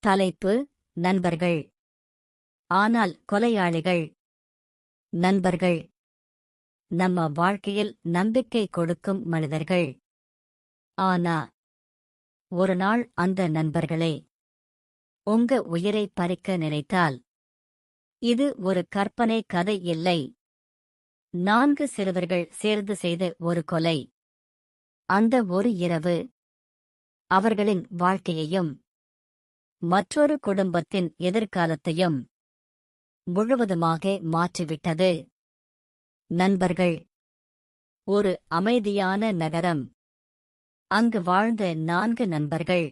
தலைப்பு: நண்பர்கள். ஆனால் கொலையாளிகள். நண்பர்கள் நம்ம வாழ்க்கையில் நம்பிக்கை கொடுக்கும் மனிதர்கள். ஆனா ஒரு நாள் அந்த நண்பர்களே உங்க உயிரை பறிக்க நினைத்தால், இது ஒரு கற்பனை கதை இல்லை. 4 சிறுவர்கள் சேர்ந்து செய்த ஒரு கொலை. அந்த ஒரு இரவு அவர்களின் வாழ்க்கையையும் மற்றொரு குடும்பத்தின் எதிர்காலத்தையும் முழுவதுமாக மாற்றிவிட்டது. நண்பர்கள். ஒரு அமைதியான நகரம். அங்கு வாழ்ந்த 4 நண்பர்கள்.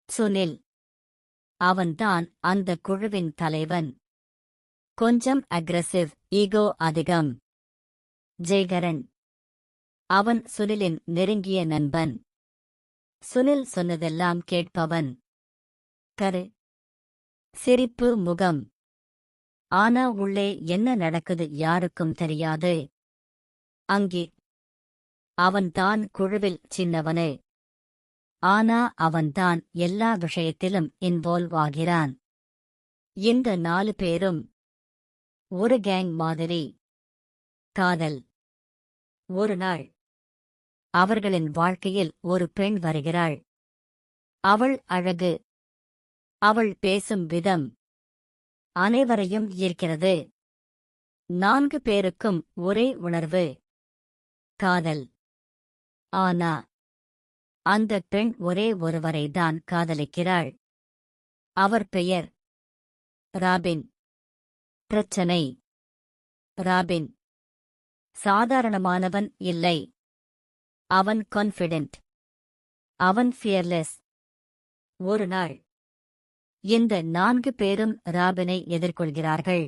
சுனில். அவன்தான் அந்த குழுவின் தலைவன். கொஞ்சம் அக்ரெசிவ், ஈகோ அதிகம். ஜெய்கரன். அவன் சுனிலின் நெருங்கிய நண்பன். சுனில் சொன்னதெல்லாம் கேட்பவன். கரு. சிரிப்பு முகம். ஆனா உள்ளே என்ன நடக்குது யாருக்கும் தெரியாது. அங்கே அவன்தான் குழுவில் சின்னவனே. ஆனா அவன்தான் எல்லா விஷயத்திலும் இன்வால்வ் ஆகிறான். இந்த 4 பேரும் ஒரு கேங் மாதிரி. காதல். ஒரு நாள் அவர்களின் வாழ்க்கையில் ஒரு பெண் வருகிறாள். அவள் அழகு. அவள் பேசும் விதம் அனைவரையும் ஈர்க்கிறது. 4 பேருக்கும் ஒரே உணர்வு: காதல். ஆனா அந்த பெண் ஒரே ஒருவரைதான் காதலிக்கிறாள். அவர் பெயர் ராபின். பிரச்சனை: ராபின் சாதாரணமானவன் இல்லை. அவன் கான்ஃபிடென்ட். அவன் ஃபியர்லெஸ். ஒரு நாள் இந்த 4 பேரும் ராபினை எதிர்கொள்கிறார்கள்.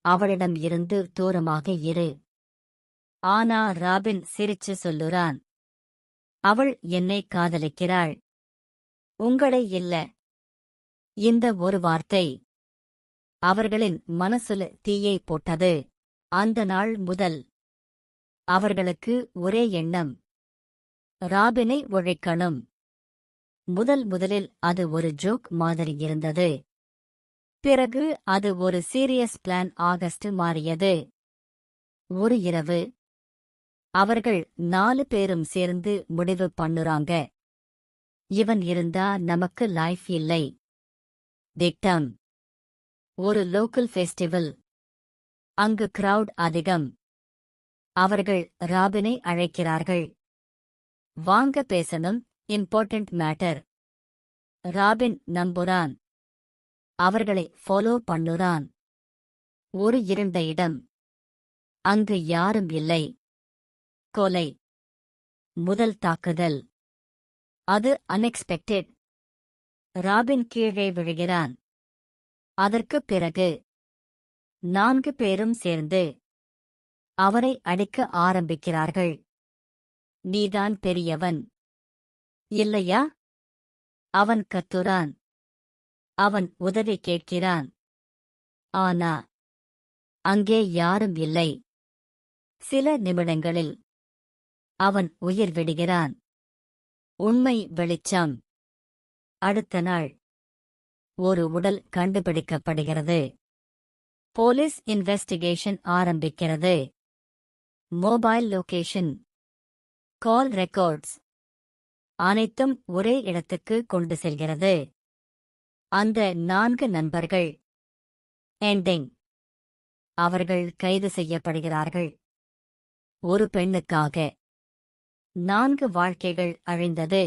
அவளிடம் இருந்து தூரமாக இரு. ஆனா ராபின் சிரிச்சு சொல்லுறான்: அவள் என்னை காதலிக்கிறாள், உங்களை இல்ல. இந்த ஒரு வார்த்தை அவர்களின் மனசுல தீயை போட்டது. அந்த நாள் முதல் அவர்களுக்கு ஒரே எண்ணம்: ராபினை ஒழிக்கணும். முதலில் அது ஒரு ஜோக் மாதிரி இருந்தது. பிறகு அது ஒரு சீரியஸ் பிளான் ஆகஸ்ட் மாறியது. ஒரு இரவு அவர்கள் 4 பேரும் சேர்ந்து முடிவு பண்ணுறாங்க: இவன் இருந்தா நமக்கு லைஃப் இல்லை. திட்டம்: ஒரு லோக்கல் ஃபெஸ்டிவல். அங்கு கிரவுட் அதிகம். அவர்கள் ராபினை அழைக்கிறார்கள். வாங்க பேசணும், இம்பார்ட்டன்ட் மேட்டர். ராபின் நம்புறான். அவர்களை ஃபாலோ பண்ணுறான். ஒரு இருண்ட இடம். அங்கு யாரும் இல்லை. கொலை. முதல் தாக்குதல். அது அன்எக்ஸ்பெக்டட். ராபின் கீழே விழுகிறான். அதற்குப் பிறகு 4 பேரும் சேர்ந்து அவரை அடிக்க ஆரம்பிக்கிறார்கள். நீதான் பெரியவன், இல்லையா? அவன் கத்துறான். அவன் உதவி கேட்கிறான். ஆனா அங்கே யாரும் இல்லை. சில நிமிடங்களில் அவன் உயிர் விடுகிறான். உண்மை வெளிச்சம். அடுத்த நாள் ஒரு உடல் கண்டுபிடிக்கப்படுகிறது. போலீஸ் இன்வெஸ்டிகேஷன் ஆரம்பிக்கிறது. மொபைல் லொகேஷன், கால் ரெக்கார்ட்ஸ் அனைத்தும் ஒரே இடத்துக்கு கொண்டு செல்கிறது. அந்த 4 நண்பர்கள். எண்டிங்: அவர்கள் கைது செய்யப்படுகிறார்கள். ஒரு பெண்ணுக்காக 4 வாழ்க்கைகள் அழிந்தது.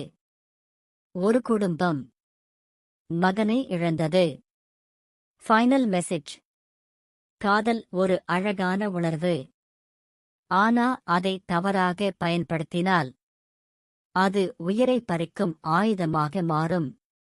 ஒரு குடும்பம் மகனை இழந்தது. ஃபைனல் மெசேஜ்: காதல் ஒரு அழகான உணர்வு. ஆனா அதை தவறாக பயன்படுத்தினால் அது உயிரை பறிக்கும் ஆயுதமாக மாறும்.